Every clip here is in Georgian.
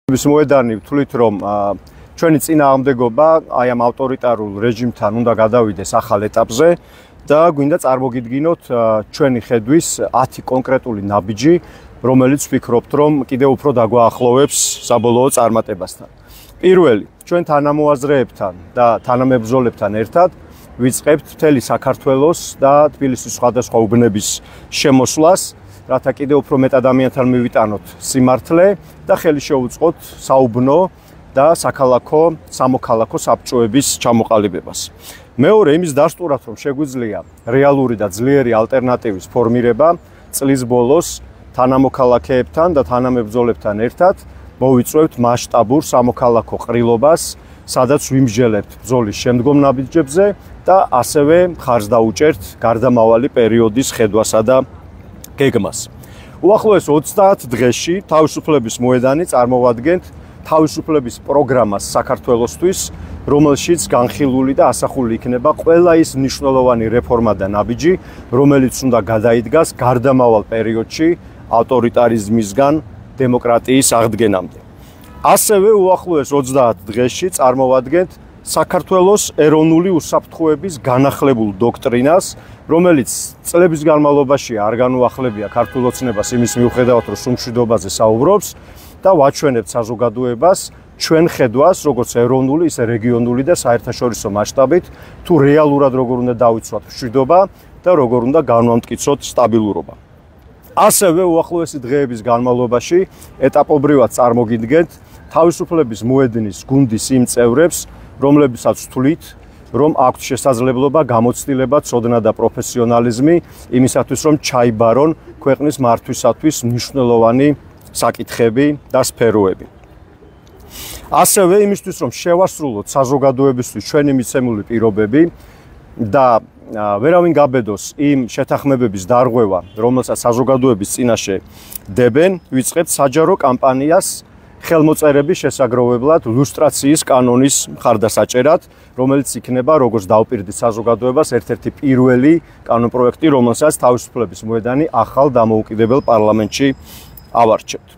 მოედანი ვთვლით, რომ ჩვენი წინააღმდეგობა აი ამ ავტორიტარულ რეჟიმთან უნდა გადავიდეს ახალ ეტაპზე და გვინდა წარმოგიდგინოთ ჩვენი ხედვის 10 კონკრეტული ნაბიჯი, რომელიც ვფიქრობთ, რომ კიდევ უფრო დაგვაახლოვებს საბოლოო წარმატებასთან. პირველი, ჩვენ თანამოაზრეებთან და თანამებრძოლებთან ერთად ვიწყებთ მთელი საქართველოს და თბილისის სხვადასხვა უბნების შემოსვლას, რათა კიდევ უფრო მეტ ადამიანთან მივიტანოთ სიმართლე და ხელი შეუწყოთ საუბნო და სამოქალაქო საბჭოების ჩამოყალიბებას. მეორე, იმის დასტურად, რომ შეგვიძლია რეალური და ძლიერი ალტერნატივის ფორმირება, წლის ბოლოს თანამოქალაქეებთან და თანამებრძოლებთან ერთად მოვიწვევთ მასშტაბურ სამოქალაქო ყრილობას, სადაც ვიმსჯელებთ ბრძოლის შემდგომ ნაბიჯებზე და ასევე მხარს დაუჭერთ გარდამავალი პერიოდის ხედვასა და გეგმას. უახლოეს 30 დღეში თავისუფლების მოედანი წარმოვადგენთ თავისუფლების პროგრამას საქართველოსთვის, რომელშიც განხილული და ასახული იქნება ყველა ის მნიშვნელოვანი რეფორმა და ნაბიჯი, რომელიც უნდა გადაიდგას გარდამავალ პერიოდში ავტორიტარიზმისგან დემოკრატიის აღდგენამდე. ასევე უახლოეს 30 დღეში წარმოვადგენთ საქართველოს ეროვნული უსაფრთხოების განახლებულ დოქტრინას, რომელიც წლების განმავლობაში არ განუახლებია ქართულ ოცნებას იმის მიუხედავად, რომ სუმშვიდობაზე საუბრობს და ვაჩვენებთ საზოგადოებას ჩვენ ხედვას, როგორც ეროვნული, ისე რეგიონული და საერთაშორისო მასშტაბით, თუ რეალურად როგორ უნდა დავიცვათ მშვიდობა და როგორ უნდა განვამტკიცოთ სტაბილურობა. ასევე უახლოესი დღეების განმავლობაში ეტაპობრივად წარმოგიდგენთ თავისუფლების მოედნის გუნდის იმ წევრებს, რომლებსაც ვთვლით, რომ აქვთ შესაძლებლობა გამოცდილება, ცოდნა და პროფესიონალიზმი იმისათვის, რომ ჩაიბარონ ქვეყნის მართვისათვის მნიშვნელოვანი საკითხები და სფეროები. ასევე იმისთვის, რომ შევასრულოთ საზოგადოებისთვის ჩვენი მიცემული პირობები და ვერავინ გაბედოს იმ შეთანხმებების დარღვევა, რომელსაც საზოგადოების წინაშე დებენ, ვიწყებთ საჯარო კამპანიას ხელმოწერების შესაგროვებლად ლუსტრაციის კანონის მხარდასაჭერად, რომელიც იქნება, როგორც დავპირდით საზოგადოებას, ერთ-ერთი პირველი კანონპროექტი, რომელსაც თავისუფლების მოედანი ახალ დამოუკიდებელ პარლამენტში ავარჩევთ.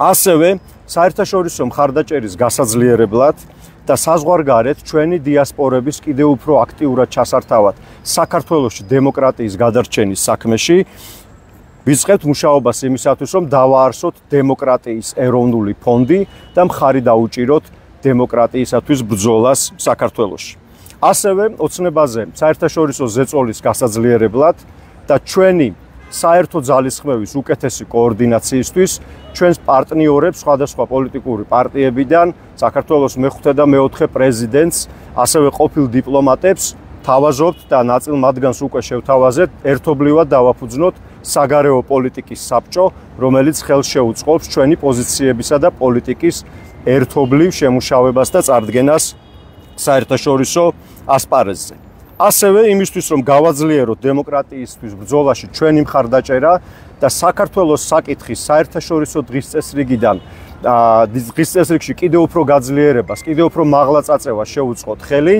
ასევე საერთაშორისო მხარდაჭერის გასაძლიერებლად და საზღვარგარეთ ჩვენი დიასპორების კიდევ უფრო აქტიურად ჩასართავად საქართველოში დემოკრატიის გადარჩენის საქმეში ვიწყებთ მუშაობას იმისათვის, რომ დავაარსოთ დემოკრატიის ეროვნული ფონდი და მხარი დაუჭიროთ დემოკრატიისათვის ბრძოლას საქართველოში. ასევე ოცნებაზე საერთაშორისო ზეწოლის გასაძლიერებლად და ჩვენი საერთო ძალისხმევის უკეთესი კოორდინაციისთვის ჩვენს პარტნიორებს სხვადასხვა პოლიტიკური პარტიებიდან საქართველოს მეხუთე და მეოთხე პრეზიდენტს, ასევე ყოფილ დიპლომატებს თავაზობთ და ნაწილ მათგანს უკვე შევთავაზეთ, ერთობლივად დავაფუძნოთ საგარეო პოლიტიკის საბჭო, რომელიც ხელს შეუწყობს ჩვენი პოზიციებისა და პოლიტიკის ერთობლივ შემუშავებას და წარდგენას საერთაშორისო ასპარეზზე. ასევე იმისთვის, რომ გავაძლიეროთ დემოკრატიისთვის ბრძოლაში ჩვენი მხარდაჭერა და საქართველოს საკითხის საერთაშორისო დღის წესრიგიდან დღის წესრიგში კიდევ უფრო გაძლიერებას, კიდევ უფრო მაღლა წაწევას შევუწყოთ ხელი,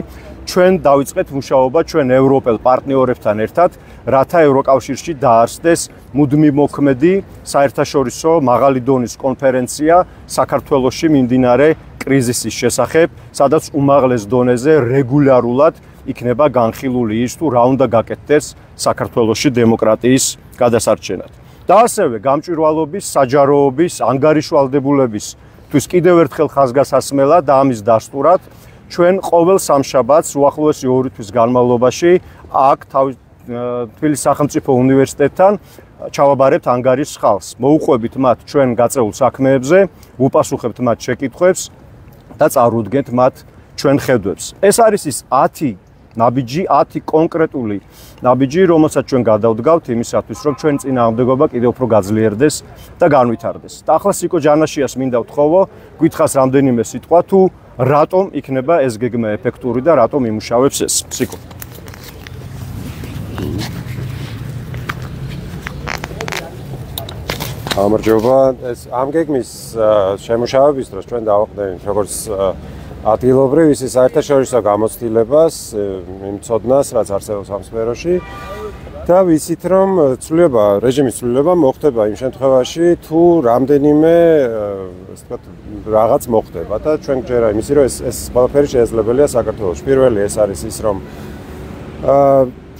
ჩვენ დავიწყეთ მუშაობა ჩვენ ევროპელ პარტნიორებთან ერთად, რათა ევროკავშირში დაარსდეს მუდმივ მოქმედი საერთაშორისო მაღალი დონის კონფერენცია საქართველოში მიმდინარე კრიზისის შესახებ, სადაც უმაღლეს დონეზე რეგულარულად იქნება განხილული ის, თუ რა უნდა გაკეთდეს საქართველოში დემოკრატიის გადასარჩენად. და ასევე გამჭვირვალობის, საჯაროობის, ანგარიშვალდებულების კიდევ ერთხელ ხაზგასასმელად და ამის დასტურად ჩვენ ყოველ სამშაბათს უახლოესი 2 თვის განმავლობაში აქ თბილისის სახელმწიფო უნივერსიტეტთან ჩავაბარებთ ანგარიშს ხალხს. მოუყვებით მათ ჩვენ გაწეულ საქმეებზე, ვუპასუხებთ მათ შეკითხვებს და წარუდგენთ მათ ჩვენ ხედვებს. ეს არის ის 10 ნაბიჯი, 10 კონკრეტული ნაბიჯი, რომელსაც ჩვენ გადავდგავთ იმისათვის, რომ ჩვენი წინააღმდეგობა კიდევ უფრო გაძლიერდეს და განვითარდეს. და ახლა სიკო ჯანაშიას მინდა ვთხოვო, გითხრას რამდენიმე სიტყვა, თუ რატომ იქნება ეს გეგმა ეფექტური და რატომ იმუშავებს ეს. სიკო. გამარჯობა. ამ გეგმის შემუშავების დროს ჩვენ დავაყენეთ როგორც ადგილობრივ ისე საერთაშორისო გამოცდილებას, იმ ცოდნას, რაც არსებობს ამ სფეროში და ვიცით რომ ცვლილება, რეჟიმის ცვლილება მოხდება იმ შემთხვევაში, თუ რამდენიმე ასე ვთქვათ, რაღაც მოხდება და ჩვენ გჯერა იმისი რომ ეს ყველაფერი შესაძლებელია საქართველოში. პირველი ეს არის ის რომ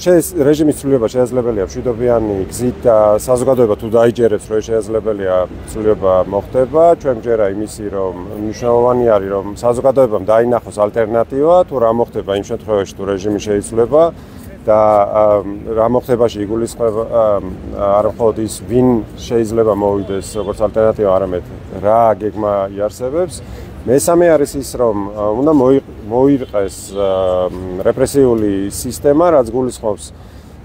რეჟიმის ცვლილება შესაძლებელია მშვიდობიანი გზით და საზოგადოება თუ დაიჯერებს რომ შესაძლებელია ცვლილება მოხდება, ჩვენ გჯერა იმისი რომ მნიშვნელოვანი არის რომ საზოგადოებამ დაინახოს ალტერნატივა თუ რა მოხდება იმ შემთხვევაში თუ რეჟიმი შეიცვლება და რა მოხდებაში იგულისხმება არა მხოლოდ ის ვინ შეიძლება მოვიდეს როგორც ალტერნატივა, არამედ რა გეგმა იარსებებს. მესამე არის ის რომ უნდა მოირყეს რეპრესიული სისტემა, რაც გულისხმობს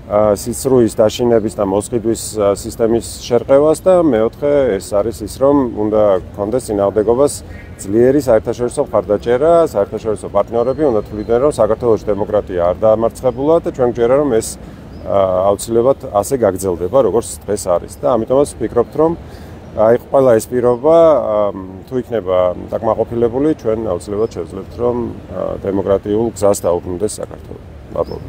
სიცრუის დაშინების და მოსყიდვის სისტემის შერყევას და მეოთხე ეს არის ის რომ უნდა გქონდეს წინააღმდეგობას ძლიერი საერთაშორისო მხარდაჭერა, საერთაშორისო პარტნიორები უნდა თვლიდნენ რომ საქართველოში დემოკრატია არ დაამარცხებულა და ჩვენ გვჯერა რომ ეს აუცილებლად ასე გაგრძელდება როგორც დღეს არის და ამიტომაც ვფიქრობთ რომ აი ყველა ეს პირობა თუ იქნება დაკმაყოფილებული ჩვენ აუცილებლად შევძლებთ რომ დემოკრატიულ გზას დაუბრუნდეს საქართველო. მადლობა.